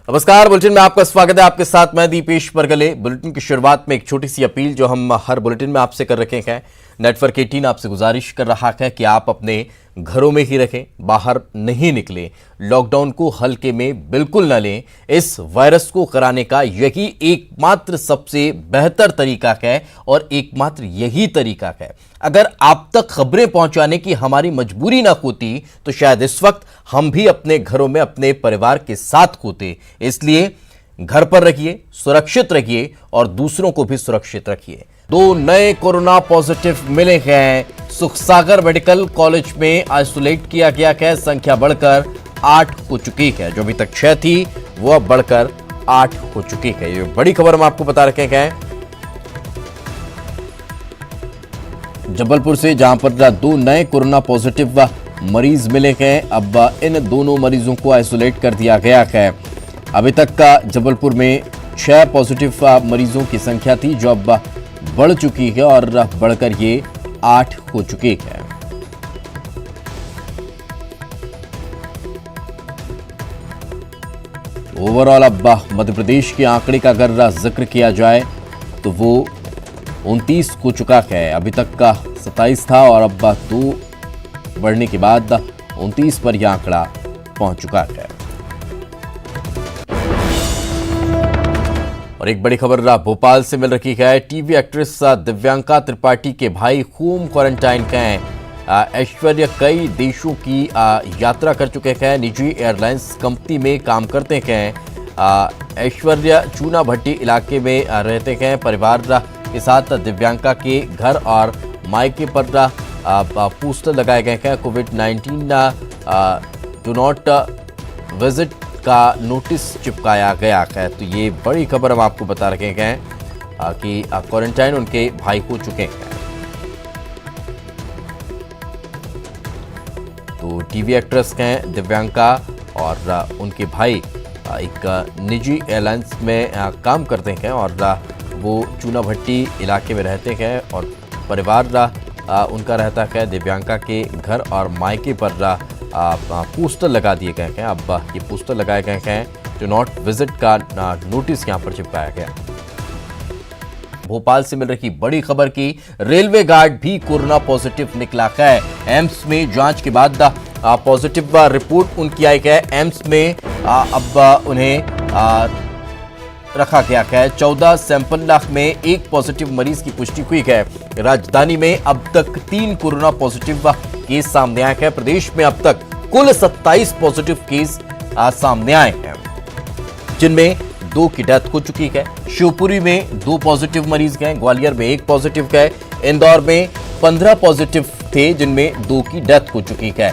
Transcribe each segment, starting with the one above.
नमस्कार, बुलेटिन में आपका स्वागत है। आपके साथ मैं दीपेश परगले। बुलेटिन की शुरुआत में एक छोटी सी अपील जो हम हर बुलेटिन में आपसे कर रखे हैं। नेटवर्क 18 आपसे गुजारिश कर रहा है कि आप अपने घरों में ही रहें, बाहर नहीं निकलें, लॉकडाउन को हल्के में बिल्कुल न लें। इस वायरस को कराने का यही एकमात्र सबसे बेहतर तरीका है और एकमात्र यही तरीका है। अगर आप तक खबरें पहुंचाने की हमारी मजबूरी ना होती तो शायद इस वक्त हम भी अपने घरों में अपने परिवार के साथ होते। इसलिए घर पर रहिए, सुरक्षित रहिए और दूसरों को भी सुरक्षित रखिए। 2 नए कोरोना पॉजिटिव मिले हैं। सुखसागर मेडिकल कॉलेज में आइसोलेट किया गया है। संख्या बढ़कर 8 हो चुकी है। जो अभी तक 6 थी वो अब बढ़कर 8 हो चुकी है। ये बड़ी खबर हम आपको बता रखे हैं जबलपुर से, जहां पर 2 नए कोरोना पॉजिटिव मरीज मिले हैं। अब इन दोनों मरीजों को आइसोलेट कर दिया गया है। अभी तक का जबलपुर में 6 पॉजिटिव मरीजों की संख्या थी जो अब बढ़ चुकी है और बढ़कर ये 8 हो चुकी है। ओवरऑल अब मध्य प्रदेश के आंकड़े का अगर जिक्र किया जाए तो वो 29 हो चुका है। अभी तक का 27 था और अब 2 बढ़ने के बाद 29 पर यह आंकड़ा पहुंच चुका है। और एक बड़ी खबर भोपाल से मिल रही है। टीवी एक्ट्रेस दिव्यांका त्रिपाठी के भाई होम क्वारंटाइन हैं। ऐश्वर्या कई देशों की यात्रा कर चुके हैं। निजी एयरलाइंस कंपनी में काम करते हैं। ऐश्वर्या चूना भट्टी इलाके में रहते हैं। परिवार के साथ दिव्यांका के घर और मायके पर पोस्टर लगाए गए हैं। कोविड-19 डू नॉट विजिट का नोटिस चिपकाया गया है। तो ये बड़ी खबर हम आपको बता रहे हैं कि क्वारंटाइन उनके भाई हो चुके हैं। तो टीवी एक्ट्रेस हैं दिव्यांका और उनके भाई एक निजी एयरलाइंस में काम करते हैं और वो चूना भट्टी इलाके में रहते हैं और परिवार उनका रहता है दिव्यांका के घर और मायके पर पोस्टर लगा दिए गए हैं। अब ये पोस्टर लगाए गए हैं जो नॉट विजिट का नोटिस यहां पर चिपकाया गया। भोपाल से मिल रही बड़ी खबर की रेलवे गार्ड भी कोरोना पॉजिटिव निकला है। एम्स में जांच के बाद पॉजिटिव रिपोर्ट उनकी आई है। एम्स में अब उन्हें रखा गया है। 14 सैंपल में एक पॉजिटिव मरीज की पुष्टि हुई है। राजधानी में अब तक 3 कोरोना पॉजिटिव केस सामने आए हैं। प्रदेश में अब तक कुल 27 पॉजिटिव केस सामने आए हैं, जिनमें 2 की डेथ हो चुकी है। शिवपुरी में 2 पॉजिटिव मरीज गए, ग्वालियर में 1 पॉजिटिव गए, इंदौर में 15 पॉजिटिव थे जिनमें 2 की डेथ हो चुकी है।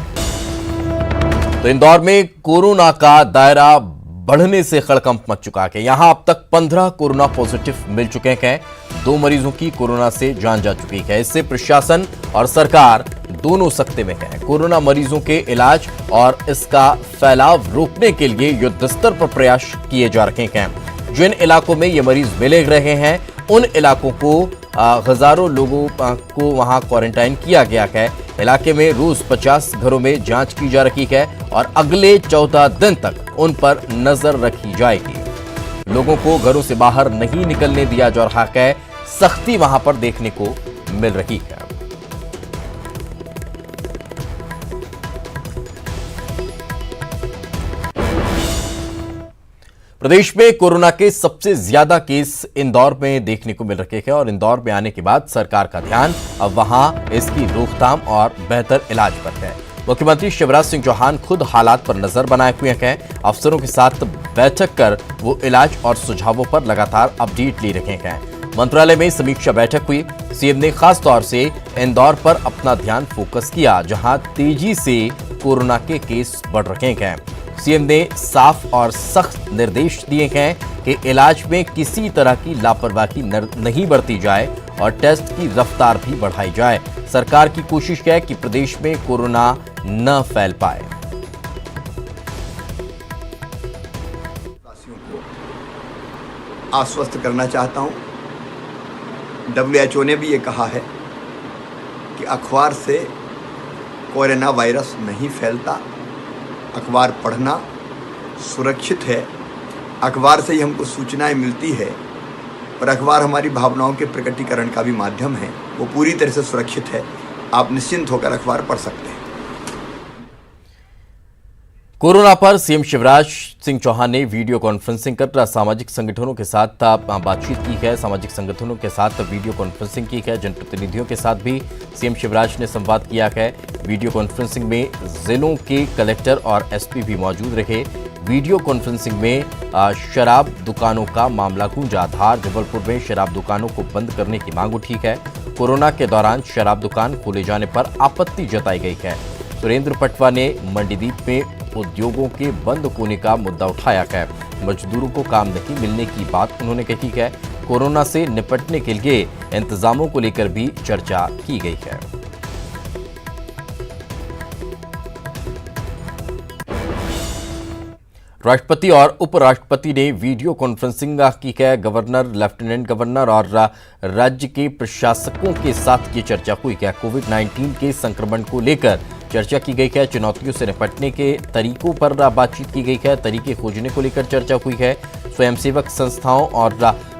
तो इंदौर में कोरोना का दायरा बढ़ने से हड़कंप मच चुका है। यहां अब तक 15 कोरोना पॉजिटिव मिल चुके हैं। 2 मरीजों की कोरोना से जान जा चुकी है। इससे प्रशासन और सरकार दोनों सख्ते में है। कोरोना मरीजों के इलाज और इसका फैलाव रोकने के लिए युद्ध स्तर पर प्रयास किए जा रहे हैं। जिन इलाकों में ये मरीज मिले रहे हैं उन इलाकों को हजारों लोगों को वहां क्वारंटाइन किया गया है। इलाके में रोज 50 घरों में जांच की जा रही है और अगले 14 दिन तक उन पर नजर रखी जाएगी। लोगों को घरों से बाहर नहीं निकलने दिया जा रहा है। सख्ती वहां पर देखने को मिल रही है। प्रदेश में कोरोना के सबसे ज्यादा केस इंदौर में देखने को मिल रहे हैं और इंदौर में आने के बाद सरकार का ध्यान अब वहां इसकी रोकथाम और बेहतर इलाज पर है। मुख्यमंत्री शिवराज सिंह चौहान खुद हालात पर नजर बनाए हुए हैं। अफसरों के साथ बैठक कर वो इलाज और सुझावों पर लगातार अपडेट ले रहे हैं। मंत्रालय में समीक्षा बैठक हुई। सीएम ने खास तौर से इंदौर पर अपना ध्यान फोकस किया, जहां तेजी से कोरोना के केस बढ़ रहे हैं। सीएम ने साफ और सख्त निर्देश दिए हैं कि इलाज में किसी तरह की लापरवाही नहीं बरती जाए और टेस्ट की रफ्तार भी बढ़ाई जाए। सरकार की कोशिश है कि प्रदेश में कोरोना न फैल पाए। वासियों को आश्वस्त करना चाहता हूं। WHO ने भी ये कहा है कि अखबार से कोरोना वायरस नहीं फैलता। अखबार पढ़ना सुरक्षित है अखबार से ही हमको सूचनाएं मिलती है और अखबार हमारी भावनाओं के प्रकटीकरण का भी माध्यम है, वो पूरी तरह से सुरक्षित है। आप निश्चिंत होकर अखबार पढ़ सकते हैं। कोरोना पर सीएम शिवराज सिंह चौहान ने वीडियो कॉन्फ्रेंसिंग कर सामाजिक संगठनों के साथ बातचीत की है। सामाजिक संगठनों के साथ वीडियो कॉन्फ्रेंसिंग की है। जनप्रतिनिधियों के साथ भी सीएम शिवराज ने संवाद किया है। वीडियो कॉन्फ्रेंसिंग में जिलों के कलेक्टर और एसपी भी मौजूद रहे। वीडियो कॉन्फ्रेंसिंग में शराब दुकानों का मामला गूंजा। धार जबलपुर में शराब दुकानों को बंद करने की मांग उठी है। कोरोना के दौरान शराब दुकान खोले जाने पर आपत्ति जताई गई है। सुरेंद्र पटवा ने मंडीदीप में उद्योगों के बंद होने का मुद्दा उठाया है। मजदूरों को काम नहीं मिलने की बात उन्होंने कही है। कोरोना से निपटने के लिए इंतजामों को लेकर भी चर्चा की गई है। राष्ट्रपति और उपराष्ट्रपति ने वीडियो कॉन्फ्रेंसिंग की है। गवर्नर, लेफ्टिनेंट गवर्नर और राज्य के प्रशासकों के साथ ये चर्चा हुई है। कोविड-19 के संक्रमण को लेकर चर्चा की गई है। चुनौतियों से निपटने के तरीकों पर बातचीत की गई है। तरीके खोजने को लेकर चर्चा हुई है। स्वयंसेवक संस्थाओं और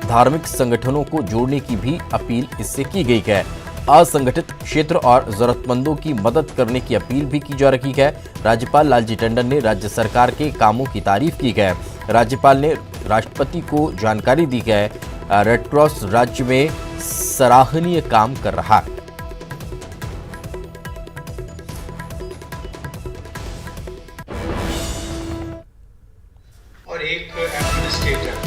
धार्मिक संगठनों को जोड़ने की भी अपील इससे की गई है। असंगठित क्षेत्र और जरूरतमंदों की मदद करने की अपील भी की जा रही है। राज्यपाल लालजी टंडन ने राज्य सरकार के कामों की तारीफ की है। राज्यपाल ने राष्ट्रपति को जानकारी दी है। रेड क्रॉस राज्य में सराहनीय काम कर रहा है। और एक एडमिनिस्ट्रेटर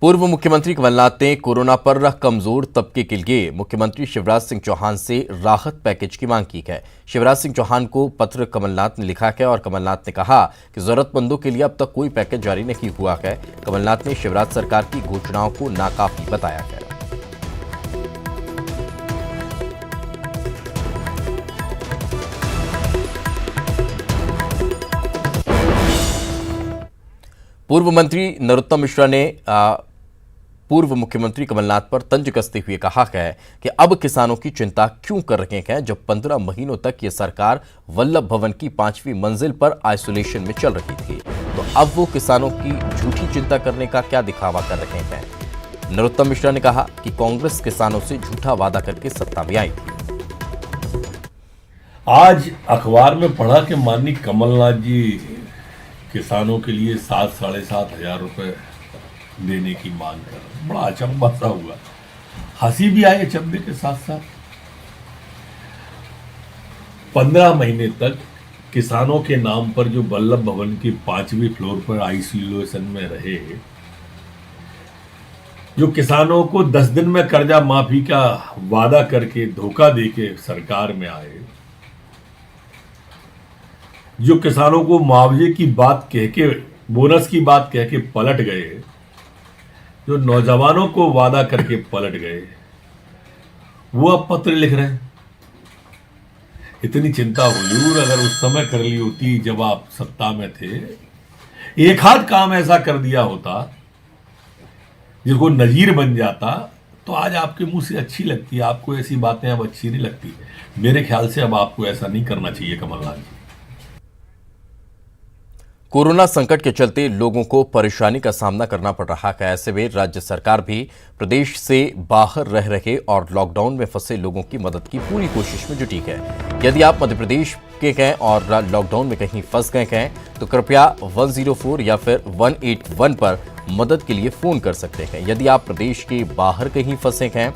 पूर्व मुख्यमंत्री कमलनाथ ने कोरोना पर कमजोर तबके के लिए मुख्यमंत्री शिवराज सिंह चौहान से राहत पैकेज की मांग की है। शिवराज सिंह चौहान को पत्र कमलनाथ ने लिखा है और कमलनाथ ने कहा कि जरूरतमंदों के लिए अब तक कोई पैकेज जारी नहीं हुआ है। कमलनाथ ने शिवराज सरकार की घोषणाओं को नाकाफी बताया है। पूर्व मंत्री नरोत्तम मिश्रा ने पूर्व मुख्यमंत्री कमलनाथ पर तंज कसते हुए कहा है कि अब किसानों की चिंता क्यों कर रहे हैं, जब 15 महीनों तक ये सरकार वल्लभ भवन की 5वीं मंजिल पर आइसोलेशन में चल रही थी, तो अब वो किसानों की झूठी चिंता करने का क्या दिखावा कर रहे हैं। नरोत्तम मिश्रा ने कहा कि कांग्रेस किसानों से झूठा वादा करके सत्ता में आई थी। आज अखबार में पढ़ा कि माननीय कमलनाथ जी किसानों के लिए 7,500 रुपए देने की मांग कर, बड़ा अचंभा सा हुआ, हंसी भी आई अचंभे के साथ साथ। 15 महीने तक किसानों के नाम पर जो वल्लभ भवन की 5वीं फ्लोर पर आइसोलेशन में रहे, जो किसानों को 10 दिन में कर्जा माफी का वादा करके धोखा देके सरकार में आए, जो किसानों को मुआवजे की बात कह के, बोनस की बात कह के पलट गए, जो नौजवानों को वादा करके पलट गए, वो अब पत्र लिख रहे हैं। इतनी चिंता हुजूर अगर उस समय कर ली होती जब आप सत्ता में थे, एक हाथ काम ऐसा कर दिया होता जिसको नजीर बन जाता, तो आज आपके मुंह से अच्छी लगती है। आपको ऐसी बातें अब अच्छी नहीं लगती। मेरे ख्याल से अब आपको ऐसा नहीं करना चाहिए कमलनाथ जी। कोरोना संकट के चलते लोगों को परेशानी का सामना करना पड़ रहा है। ऐसे में राज्य सरकार भी प्रदेश से बाहर रह रहे और लॉकडाउन में फंसे लोगों की मदद की पूरी कोशिश में जुटी है। यदि आप मध्य प्रदेश के हैं और लॉकडाउन में कहीं फंस गए हैं तो कृपया 104 या फिर 181 पर मदद के लिए फोन कर सकते हैं। यदि आप प्रदेश के बाहर कहीं फंसे हैं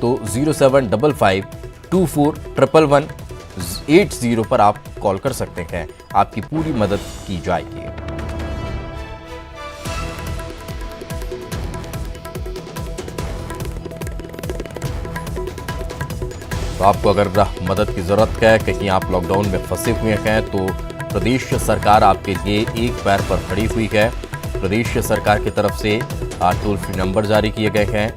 तो 0755 24 11180 पर आप कॉल कर सकते हैं। आपकी पूरी मदद की जाएगी। तो आपको अगर मदद की जरूरत है, कहीं आप लॉकडाउन में फंसे हुए हैं, तो प्रदेश सरकार आपके लिए एक पैर पर खड़ी हुई है। प्रदेश सरकार की तरफ से टोल फ्री नंबर जारी किए गए हैं।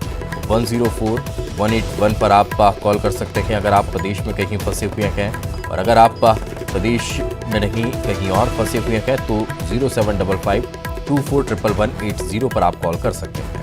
104 181 पर आप कॉल कर सकते हैं अगर आप प्रदेश में कहीं फंसे हुए हैं, और अगर आप प्रदेश में नहीं कहीं और फंसे हुए हैं तो 0755 24 11180 पर आप कॉल कर सकते हैं।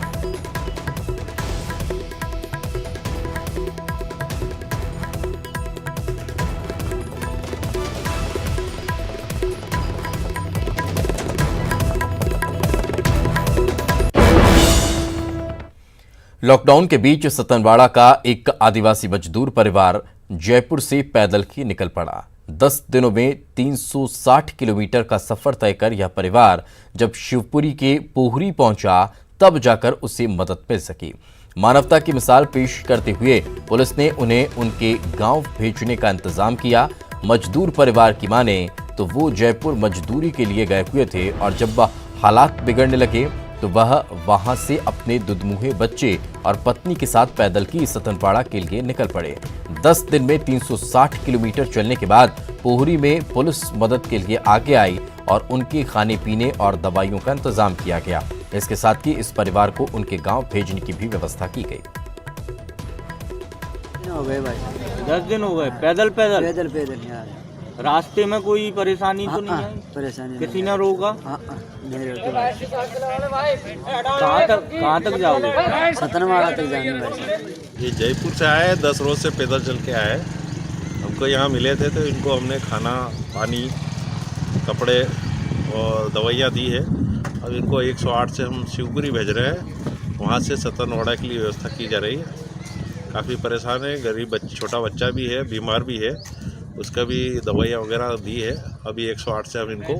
लॉकडाउन के बीच सतनवाड़ा का एक आदिवासी मजदूर परिवार जयपुर से पैदल ही निकल पड़ा। 10 दिनों में 360 किलोमीटर का सफर तय कर यह परिवार जब शिवपुरी के पोहरी पहुंचा तब जाकर उसे मदद मिल सकी। मानवता की मिसाल पेश करते हुए पुलिस ने उन्हें उनके गांव भेजने का इंतजाम किया। मजदूर परिवार की माने तो वो जयपुर मजदूरी के लिए गए हुए थे और जब हालात बिगड़ने लगे तो वह वहां से अपने दुधमुहे बच्चे और पत्नी के साथ पैदल ही सतनवाड़ा के लिए निकल पड़े। 10 दिन में 360 किलोमीटर चलने के बाद पोहरी में पुलिस मदद के लिए आगे आई और उनके खाने पीने और दवाइयों का इंतजाम किया गया। इसके साथ ही इस परिवार को उनके गांव भेजने की भी व्यवस्था की गई। हो गए भाई 10 दिन हो गए पैदल पैदल पैदल पैदल यार। रास्ते में कोई परेशानी तो नहीं आई? परेशानी किसी ने रोका? नहीं रोके भाई। कहाँ तक जाओगे? सतनवाड़ा तक जाएंगे भाई। ये जयपुर से आए 10 रोज से पैदल चल के आए। हमको यहाँ मिले थे तो इनको हमने खाना पानी कपड़े और दवाइयाँ दी है। अब इनको 108 से हम शिवपुरी भेज रहे हैं, वहाँ से सतनवाड़ा के लिए व्यवस्था की जा रही है। काफ़ी परेशान है, गरीब छोटा बच्चा भी है, बीमार भी है, उसका भी दवाइयाँ वगैरह दी है। अभी 108 से हम इनको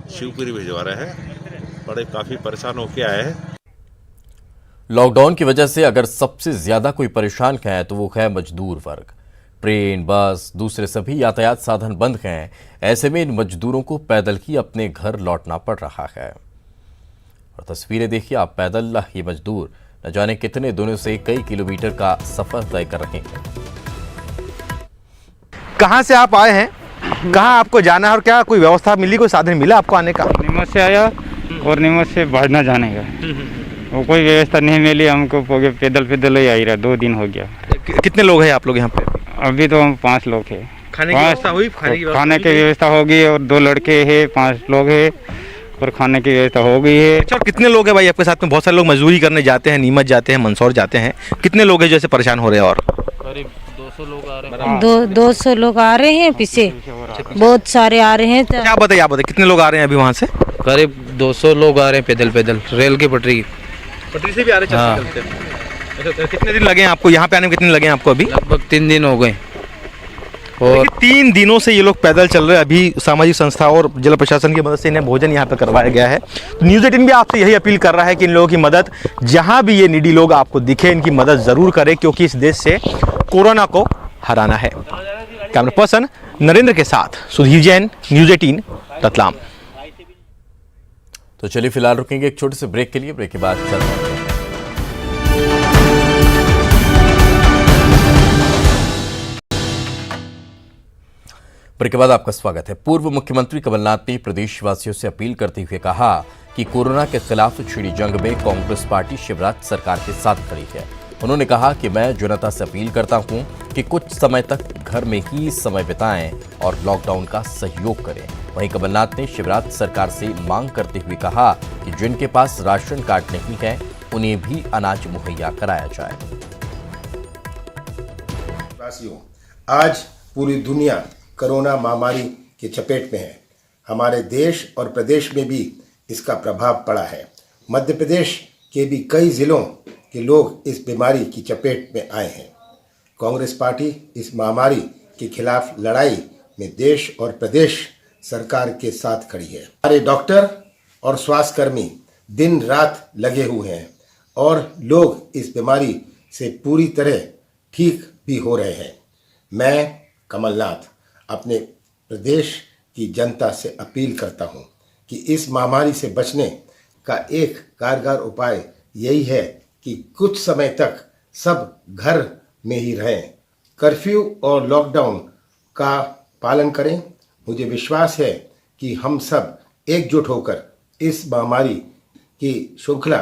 शिवपुरी भिजवा रहे हैं। बड़े काफ़ी परेशान होके आए हैं। लॉकडाउन की वजह से अगर सबसे ज्यादा कोई परेशान है तो वो है मजदूर वर्ग। ट्रेन बस दूसरे सभी यातायात साधन बंद हैं। ऐसे में इन मजदूरों को पैदल ही अपने घर लौटना पड़ रहा है। और तस्वीरें देखिए आप, पैदल ये मजदूर न जाने कितने दिनों से कई किलोमीटर का सफर तय कर रहे हैं। कहाँ से आप आए हैं, कहाँ आपको जाना है और क्या कोई व्यवस्था मिली, कोई साधन मिला आपको आने का? नीमच से आया और नीमच से बढ़ना जाने का वो कोई व्यवस्था नहीं मिली हमको। पैदल पैदल ही आई रहा, 2 दिन हो गया। कितने लोग हैं आप लोग यहाँ पे? अभी तो हम 5 लोग हैं। खाने की व्यवस्था हुई? खाने की व्यवस्था होगी और 2 लड़के हैं, 5 लोग हैं और खाने की व्यवस्था हो गई है। अच्छा, और कितने लोग हैं भाई आपके साथ में? बहुत सारे लोग मजदूरी करने जाते हैं, नीमच जाते हैं, मंदसौर जाते हैं। कितने लोग हैं जैसे परेशान हो रहे हैं? और करीब 200 लोग आ रहे हैं। 200 लोग आ रहे हैं, पीछे बहुत सारे आ रहे हैं। क्या बताइए, आप बताइए कितने लोग आ रहे हैं अभी वहाँ से? करीब 200 लोग आ रहे हैं पैदल पैदल, रेल की पटरी से भी आ रहे हैं, चलते हैं। अच्छा, कितने दिन लगे हैं आपको यहाँ पे आने में? कितने लगे हैं आपको अभी? लगभग 3 दिन हो गए। और 3 दिनों से ये लोग पैदल चल रहे हैं। अभी सामाजिक संस्था और जिला प्रशासन की मदद से इन्हें भोजन यहाँ पे करवाया गया है। तो न्यूज़ 18 भी आपसे यही अपील कर रहा है कि इन लोगों की मदद, जहाँ भी ये नीडी लोग आपको दिखे, इनकी मदद ज़रूर करें, क्योंकि इस देश से कोरोना को हराना है। कैमरा पर्सन नरेंद्र के साथ सुधीर जैन, न्यूज़ 18 रतलाम। तो चलिए फिलहाल रुकेंगे एक छोटे से ब्रेक के लिए। ब्रेक के बाद चलते हैं। ब्रेक के बाद आपका स्वागत है। पूर्व मुख्यमंत्री कमलनाथ ने प्रदेशवासियों से अपील करते हुए कहा कि कोरोना के खिलाफ छिड़ी जंग में कांग्रेस पार्टी शिवराज सरकार के साथ खड़ी है। उन्होंने कहा कि मैं जनता से अपील करता हूं कि कुछ समय तक घर में ही समय बिताएं और लॉकडाउन का सहयोग करें। वहीं कमलनाथ ने शिवराज सरकार से मांग करते हुए कहा कि जिनके पास राशन कार्ड नहीं है उन्हें भी अनाज मुहैया कराया जाए। आज पूरी दुनिया कोरोना महामारी की चपेट में है। हमारे देश और प्रदेश में भी इसका प्रभाव पड़ा है। मध्य प्रदेश के भी कई जिलों के लोग इस बीमारी की चपेट में आए हैं। कांग्रेस पार्टी इस महामारी के खिलाफ लड़ाई में देश और प्रदेश सरकार के साथ खड़ी है। हमारे डॉक्टर और स्वास्थ्यकर्मी दिन रात लगे हुए हैं और लोग इस बीमारी से पूरी तरह ठीक भी हो रहे हैं। मैं कमलनाथ अपने प्रदेश की जनता से अपील करता हूं कि इस महामारी से बचने का एक कारगर उपाय यही है कि कुछ समय तक सब घर में ही रहें, कर्फ्यू और लॉकडाउन का पालन करें। मुझे विश्वास है कि हम सब एकजुट होकर इस महामारी की श्रृंखला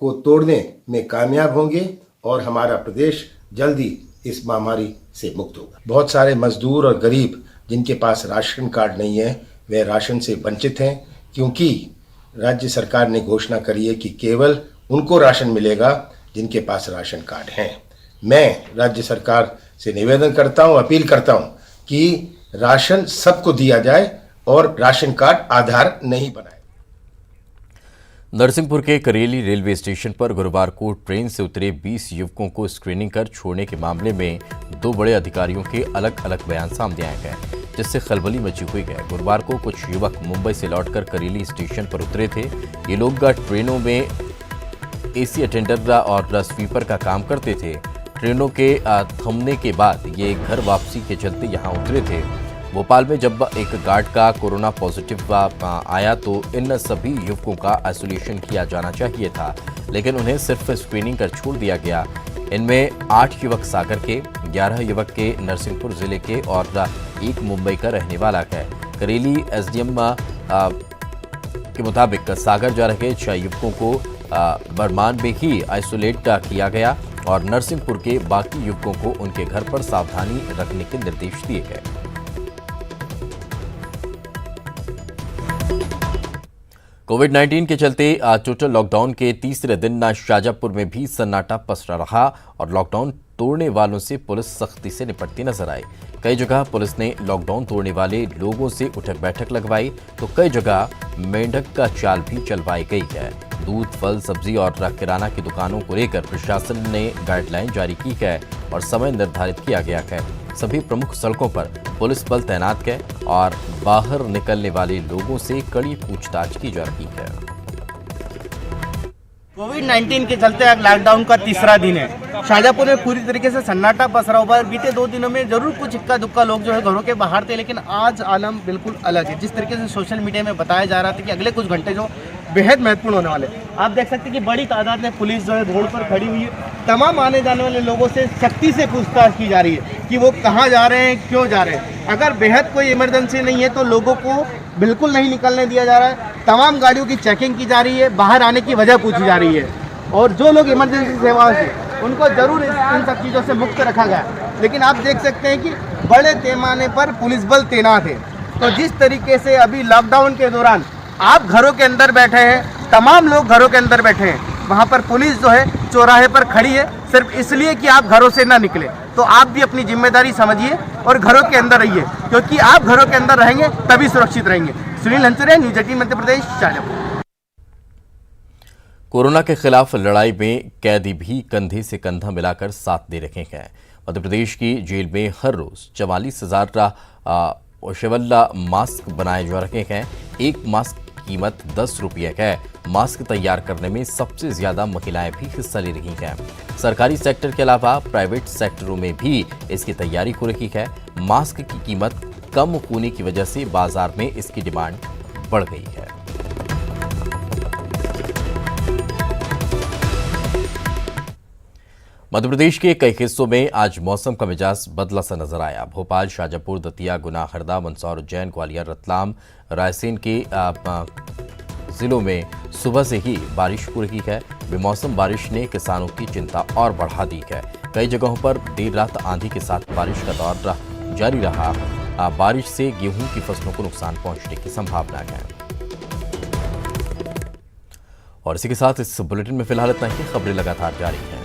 को तोड़ने में कामयाब होंगे और हमारा प्रदेश जल्दी इस महामारी से मुक्त होगा। बहुत सारे मजदूर और गरीब जिनके पास राशन कार्ड नहीं है वे राशन से वंचित हैं, क्योंकि राज्य सरकार ने घोषणा करी है कि केवल उनको राशन मिलेगा जिनके पास राशन कार्ड है। मैं राज्य सरकार से निवेदन करता हूं, अपील करता हूं कि राशन सबको दिया जाए और राशन कार्ड आधार नहीं बनाए। नरसिंहपुर के करेली रेलवे स्टेशन पर गुरुवार को ट्रेन से उतरे 20 युवकों को स्क्रीनिंग कर छोड़ने के मामले में दो बड़े अधिकारियों के अलग अलग बयान सामने आए हैं, जिससे खलबली मची हुई है। गुरुवार को कुछ युवक मुंबई से लौटकर करेली स्टेशन पर उतरे थे। ये लोग ट्रेनों में एसी अटेंडर और स्वीपर का काम करते थे। ट्रेनों के थमने के बाद ये घर वापसी के चलते यहाँ उतरे थे। भोपाल में जब एक गार्ड का कोरोना पॉजिटिव आया तो इन सभी युवकों का आइसोलेशन किया जाना चाहिए था, लेकिन उन्हें सिर्फ स्क्रीनिंग कर छोड़ दिया गया। इनमें 8 युवक सागर के, 11 युवक के नरसिंहपुर जिले के और 1 मुंबई का रहने वाला है। करेली एसडीएम के मुताबिक सागर जा रहे 6 युवकों को बरमान में ही आइसोलेट किया गया और नरसिंहपुर के बाकी युवकों को उनके घर पर सावधानी रखने के निर्देश दिए गए। कोविड-19 के चलते टोटल लॉकडाउन के तीसरे दिन शाजापुर में भी सन्नाटा पसरा रहा और लॉकडाउन तोड़ने वालों से पुलिस सख्ती से निपटती नजर आई। कई जगह पुलिस ने लॉकडाउन तोड़ने वाले लोगों से उठक बैठक लगवाई तो कई जगह मेंढक का चाल भी चलवाई गई है। दूध, फल, सब्जी और किराना की दुकानों को लेकर प्रशासन ने गाइडलाइन जारी की है और समय निर्धारित किया गया है। सभी प्रमुख सड़कों पर पुलिस बल तैनात है और बाहर निकलने वाले लोगों से कड़ी पूछताछ की जा रही है। कोविड-19 के चलते आज लॉकडाउन का तीसरा दिन है। शाजापुर में पूरी तरीके से सन्नाटा पसरा हुआ है। बीते 2 दिनों में जरूर कुछ इक्का दुक्का लोग जो है घरों के बाहर थे, लेकिन आज आलम बिल्कुल अलग है। जिस तरीके से सोशल मीडिया में बताया जा रहा था कि अगले कुछ घंटे जो बेहद महत्वपूर्ण होने वाले, आप देख सकते हैं कि बड़ी तादाद में पुलिस जो है रोड पर खड़ी हुई है। तमाम आने जाने वाले लोगों से सख्ती से पूछताछ की जा रही है कि वो कहाँ जा रहे हैं, क्यों जा रहे हैं। अगर बेहद कोई इमरजेंसी नहीं है तो लोगों को बिल्कुल नहीं निकलने दिया जा रहा है। तमाम गाड़ियों की चेकिंग की जा रही है, बाहर आने की वजह पूछी जा रही है और जो लोग इमरजेंसी सेवाओं से उनको जरूर इन सब चीज़ों से मुक्त रखा गया। लेकिन आप देख सकते हैं कि बड़े पैमाने पर पुलिस बल तैनात है। तो जिस तरीके से अभी लॉकडाउन के दौरान आप घरों के अंदर बैठे हैं, तमाम लोग घरों के अंदर बैठे हैं, वहाँ पर पुलिस जो है चौराहे पर खड़ी है सिर्फ इसलिए कि आप घरों से ना निकले। तो आप भी अपनी जिम्मेदारी समझिए और घरों के अंदर रहिए, क्योंकि आप घरों के अंदर रहेंगे तभी सुरक्षित रहेंगे। सुनील हंसुरिया, न्यूज 18 मध्य प्रदेश, शाजापुर। कोरोना के खिलाफ लड़ाई में कैदी भी कंधे से कंधा मिलाकर साथ दे रहे हैं। मध्य प्रदेश की जेल में हर रोज 44,000 ओशेवल्ला मास्क बनाए जा रहे हैं। एक मास्क की कीमत 10 रुपये है। मास्क तैयार करने में सबसे ज्यादा महिलाएं भी हिस्सा ले रही हैं। सरकारी सेक्टर के अलावा प्राइवेट सेक्टरों में भी इसकी तैयारी हो रही है। मास्क की कीमत कम होने की वजह से बाजार में इसकी डिमांड बढ़ गई है। मध्य प्रदेश के कई हिस्सों में आज मौसम का मिजाज बदला सा नजर आया। भोपाल, शाजापुर, दतिया, गुना, हरदा, मंदसौर, उज्जैन, ग्वालियर, रतलाम, रायसेन के जिलों में सुबह से ही बारिश हो रही है। बेमौसम बारिश ने किसानों की चिंता और बढ़ा दी है। कई जगहों पर देर रात आंधी के साथ बारिश का दौर जारी रहा। बारिश से गेहूं की फसलों को नुकसान पहुंचने की संभावना है। और इसी के साथ इस बुलेटिन में फिलहाल इतना ही। खबरें लगातार जारी हैं।